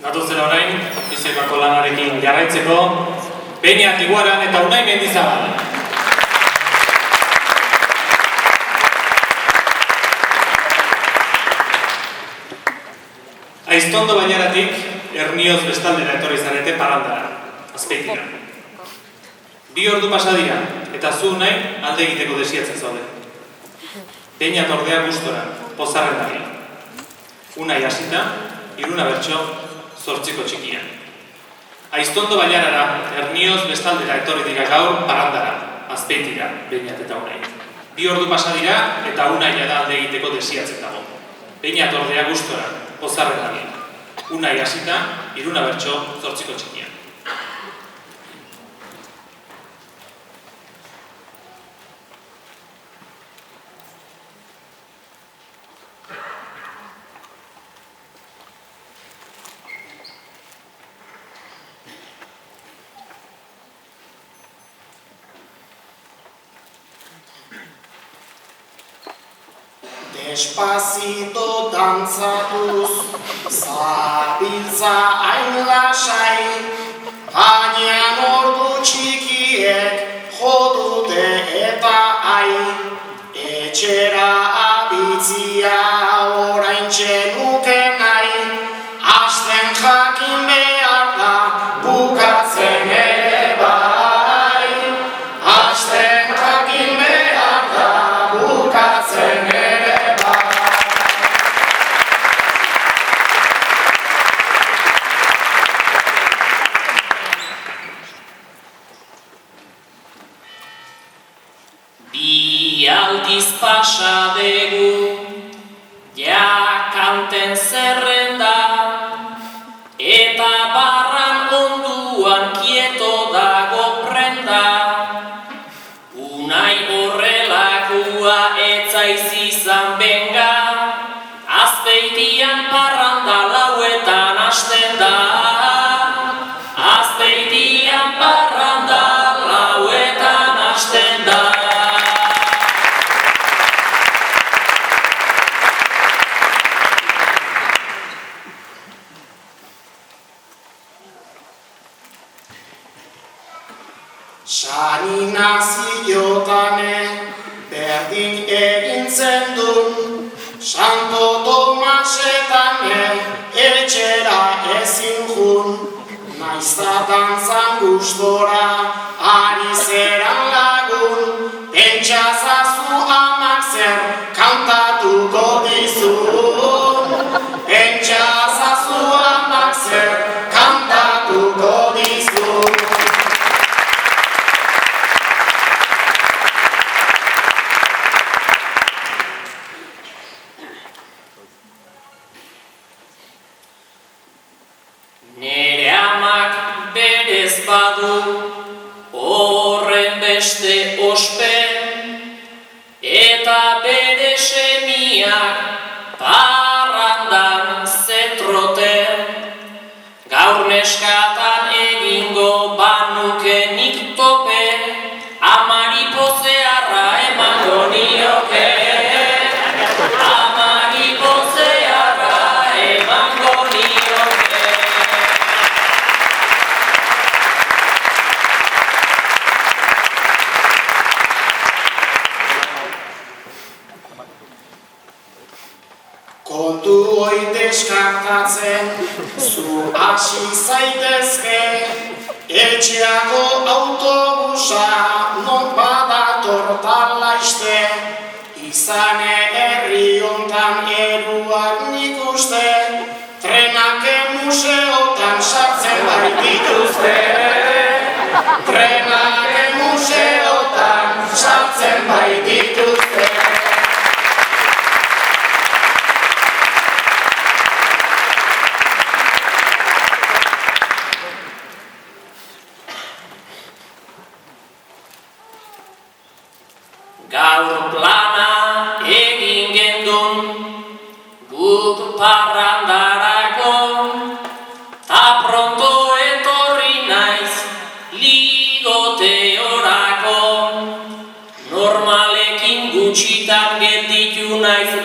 Gatuzera orain, Bizkaiko lanarekin jarraitzeko, Beñat Iguaran eta Unai Mendizabal. Aiztondo Bainaratik, Ernioz bestaldera etorri zarete parrandara, Azpeitira. 2 ordu pasa dira, eta zu nahi alde egiteko desiatzen zaude. Beñat ordea gustora, pozarren daria. Unai hasita, Iruna bertso, 8 txikian. Aiztondo Bainarara, Ernioz bestaldera etorri dira gaur parrandara, Azpeitira, Beñat eta Unai. 2 ordu pasa dira, eta Unai da alde egiteko desiatzen dago. Beñat ordea gustora, pozarren daria. Unai hasita, Iruna bertso, 8 txikian. Despacito dantzatuz, zabiltza hain lasai, baina ordu txikiek jodute eta hain. Etxera abitzia oraintxe nuke nahi, hasten jakin behar da bukatzen ere bai. Hasten jakin behar da bukatzen ere. Aldiz pasa dugu, ja kanten zerrenda, eta barran onduan kieto dago prenda. Unai horrelakua etzaiz izan benga, Azpeitian parranda lauetan hasten da. Azpeitian parranda lauetan hasten da. Sani naziotane berdin egin zendun, Santo Tomasetane etxera ezin jun. Naizta dantzan gustora ari zeran lagun, pentsazazu amak zer kantatuko dizun. Pentsazazu amak zer kantatuko dizun. Nere amak berez badu horren beste ospe, eta bere semiak parrandan zetrote. Gaur neskatan egingo banuke nik tope, amari pozearra emango nioke. Amari pozearra emango nioke. Kontu hoi deskartatzen, zu hasi zaitezke, etxeako autobusa non badator talaiste. Izane herri hontan eruak nik uste, trenake museotan sartzen baitituzte. Trenake museotan sartzen baitituzte. Gaur plana egin gendun, guk parrandarako, ta pronto etorri naiz ligote orako. Normalekin gutxitan gelditu naiz